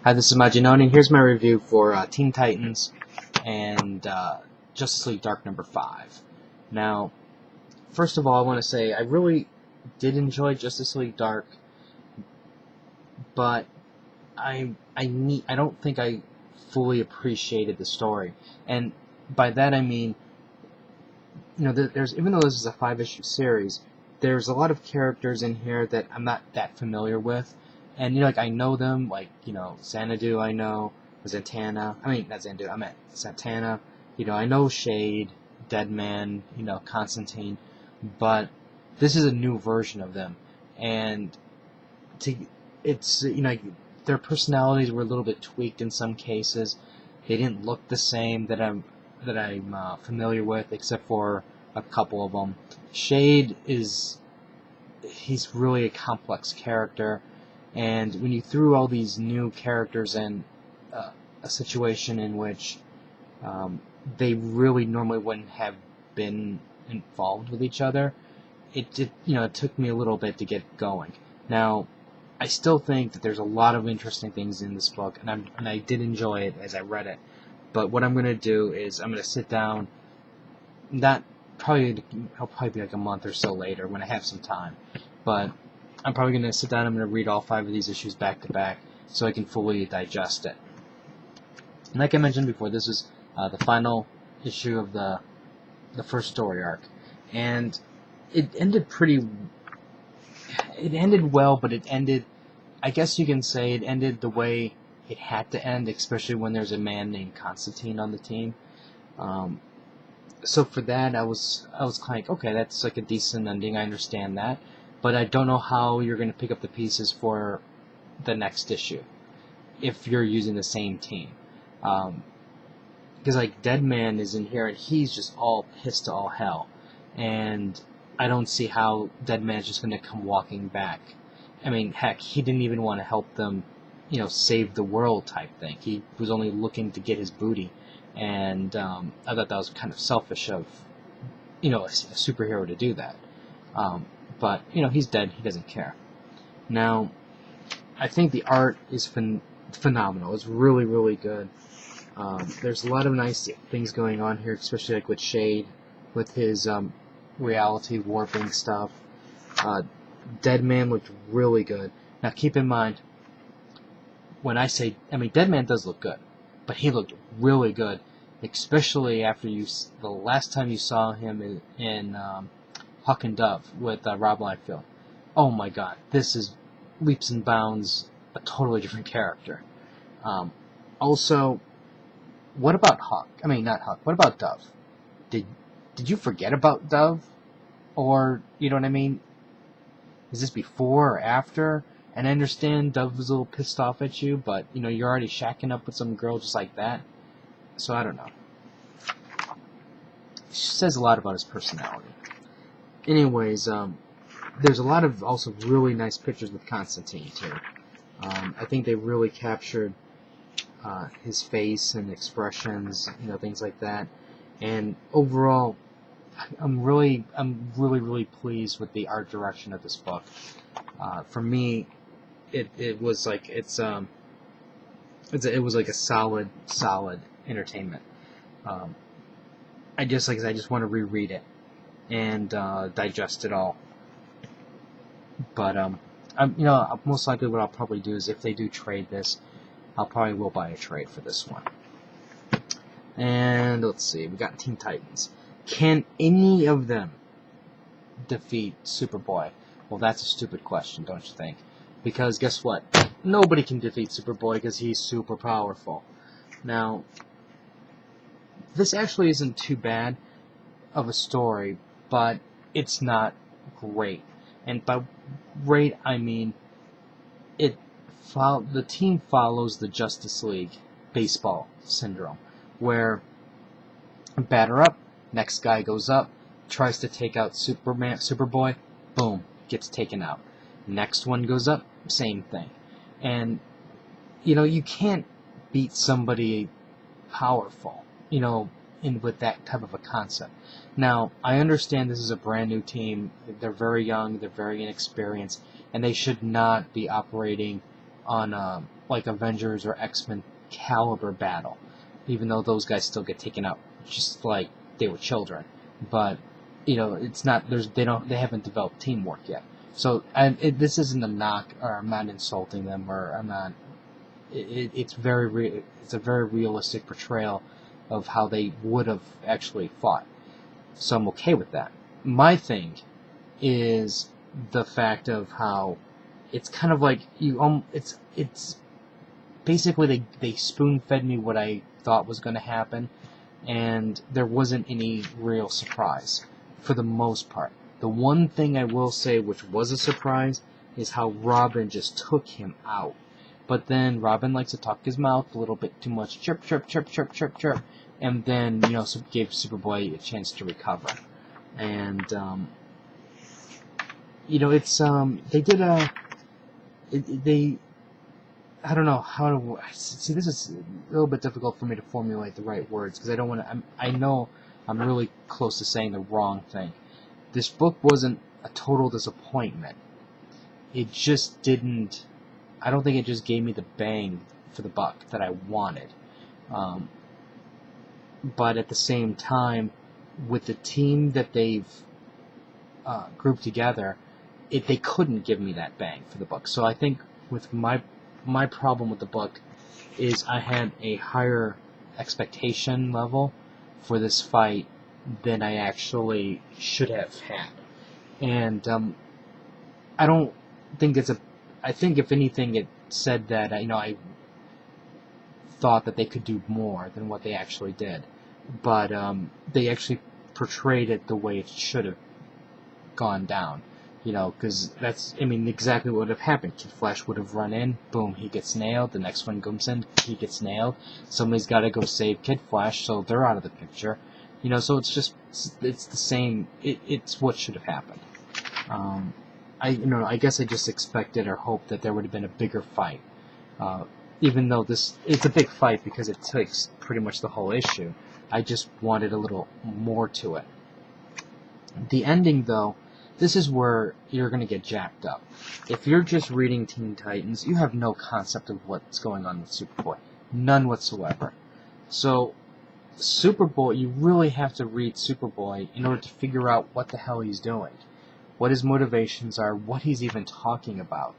Hi, this is Majinoni, and here's my review for Teen Titans and Justice League Dark number 5. Now, first of all, I want to say I really did enjoy Justice League Dark, but I don't think I fully appreciated the story, and by that I mean, there's even though this is a 5-issue series, there's a lot of characters in here that I'm not that familiar with. And, I know them, Xanadu I know, Zatanna, not Xanadu, I meant Zatanna, I know Shade, Deadman, Constantine, but this is a new version of them, and their personalities were a little bit tweaked in some cases. They didn't look the same that I'm familiar with, except for a couple of them. Shade he's really a complex character. And when you threw all these new characters in a situation in which they really normally wouldn't have been involved with each other, it took me a little bit to get going. Now, I still think that there's a lot of interesting things in this book, and I did enjoy it as I read it. But what I'm going to do is I'm going to sit down. I'll probably be like a month or so later when I have some time, but I'm probably going to sit down and I'm going to read all 5 of these issues back to back so I can fully digest it. And like I mentioned before, this is the final issue of the first story arc. And it ended well, but I guess you can say it ended the way it had to end, especially when there's a man named Constantine on the team. So for that, I was like, okay, that's like a decent ending, I understand that. But I don't know how you're going to pick up the pieces for the next issue if you're using the same team. Because Deadman is in here and he's just all pissed to all hell. And I don't see how Deadman's just going to come walking back. Heck, he didn't even want to help them, save the world type thing. He was only looking to get his booty. And I thought that was kind of selfish of, a superhero to do that. But, he's dead. He doesn't care. Now, I think the art is phenomenal. It's really, really good. There's a lot of nice things going on here, especially with Shade, with his reality warping stuff. Deadman looked really good. Now, keep in mind, when I say, Deadman does look good, but he looked really good, especially after the last time you saw him in Hawk and Dove with Rob Liefeld. Oh my god, this is leaps and bounds a totally different character. Also, what about Hawk? Not Hawk. What about Dove? Did you forget about Dove? Or, you know what I mean? Is this before or after? And I understand Dove was a little pissed off at you, but, you're already shacking up with some girl just like that. So I don't know. It says a lot about his personality. Anyways, there's a lot of also really nice pictures with Constantine, too. I think they really captured his face and expressions, things like that. And overall, I'm really pleased with the art direction of this book. For me, it was like it was like a solid entertainment. I just want to reread it and digest it all. But most likely what I'll probably do is if they do trade this, I'll probably will buy a trade for this one. And let's see, we got Teen Titans. Can any of them defeat Superboy? Well, that's a stupid question, don't you think? Because guess what? Nobody can defeat Superboy because he's super powerful. Now, this actually isn't too bad of a story, but it's not great. And by great, I mean the team follows the Justice League baseball syndrome, where batter up, next guy goes up, tries to take out Superboy, boom, gets taken out. Next one goes up, same thing. And, you can't beat somebody powerful, with that type of a concept. Now, I understand this is a brand new team. They're very young, they're very inexperienced, and they should not be operating on like Avengers or X-Men caliber battle, even though those guys still get taken out just like they were children. But it's not they haven't developed teamwork yet. So this isn't a knock, or I'm not insulting them, or I'm not. It's it's a very realistic portrayal of how they would have actually fought. So I'm okay with that. My thing is the fact of how it's kind of like it's basically they spoon fed me what I thought was going to happen, and there wasn't any real surprise for the most part. The one thing I will say which was a surprise is how Robin just took him out. But then Robin likes to talk his mouth a little bit too much, chirp, chirp, chirp, chirp, chirp, chirp, and then gave Superboy a chance to recover. And it's they did they I don't know how to see. This is a little bit difficult for me to formulate the right words because I don't want to. I know I'm really close to saying the wrong thing. This book wasn't a total disappointment. It just didn't. I don't think it just gave me the bang for the buck that I wanted. But at the same time, with the team that they've grouped together, they couldn't give me that bang for the buck. So I think with my problem with the book is I had a higher expectation level for this fight than I actually should have had. And I don't think I think if anything it said that I thought that they could do more than what they actually did. But they actually portrayed it the way it should have gone down. Because that's, exactly what would have happened. Kid Flash would have run in, boom, he gets nailed. The next one comes in, he gets nailed. Somebody's got to go save Kid Flash, so they're out of the picture. So it's the same. It's what should have happened. I guess I just expected or hoped that there would have been a bigger fight. Even though it's a big fight because it takes pretty much the whole issue. I just wanted a little more to it. The ending, though, this is where you're going to get jacked up. If you're just reading Teen Titans, you have no concept of what's going on with Superboy. None whatsoever. So, Superboy, you really have to read Superboy in order to figure out what the hell he's doing. What his motivations are, what he's even talking about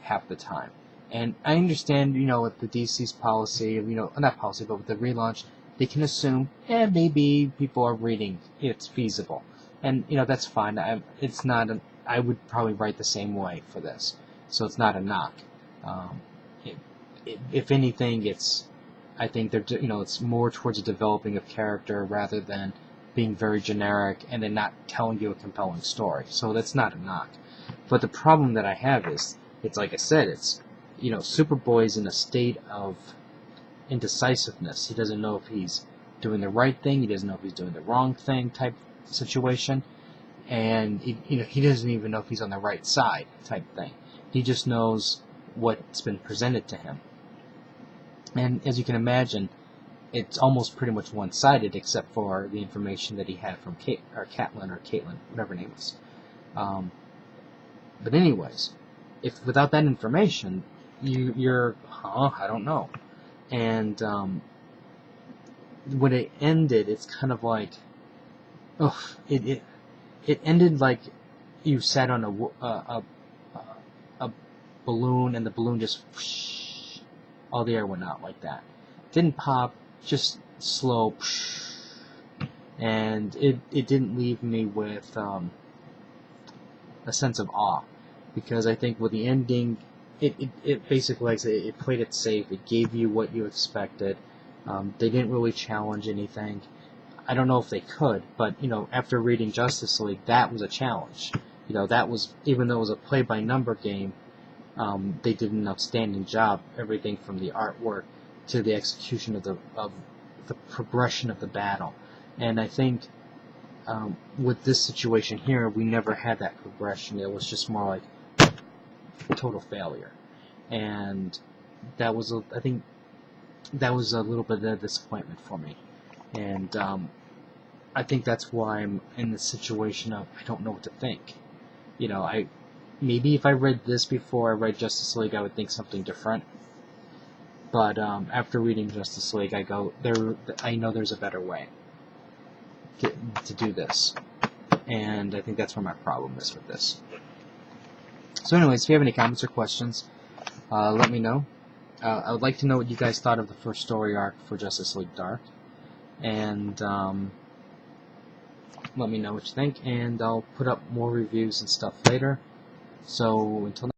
half the time. And I understand, with the DC's policy, not policy, but with the relaunch, they can assume, maybe people are reading, it's feasible. And, that's fine. I would probably write the same way for this. So it's not a knock. If anything, I think it's more towards a developing of character rather than being very generic and then not telling you a compelling story. So that's not a knock. But the problem that I have is, it's like I said, Superboy's in a state of indecisiveness. He doesn't know if he's doing the right thing. He doesn't know if he's doing the wrong thing type situation. And he doesn't even know if he's on the right side type thing. He just knows what's been presented to him. And as you can imagine, it's almost pretty much one-sided except for the information that he had from Caitlin, whatever her name was. But anyways, if without that information, you're I don't know. And when it ended, it's kind of like, it ended like you sat on a balloon and the balloon just all the air went out like that. Didn't pop, just slow, and it didn't leave me with a sense of awe, because I think with the ending, it basically, like I say, it played it safe. It gave you what you expected. They didn't really challenge anything. I don't know if they could, but after reading Justice League, that was a challenge. That was, even though it was a play-by-number game, they did an outstanding job. Everything from the artwork to the execution of the progression of the battle. And I think with this situation here, we never had that progression. It was just more like total failure. And that was, I think, that was a little bit of a disappointment for me. And I think that's why I'm in the situation of I don't know what to think. maybe if I read this before I read Justice League, I would think something different. But after reading Justice League, I know there's a better way to do this, and I think that's where my problem is with this. So, anyways, if you have any comments or questions, let me know. I would like to know what you guys thought of the first story arc for Justice League Dark, and let me know what you think, and I'll put up more reviews and stuff later. So, until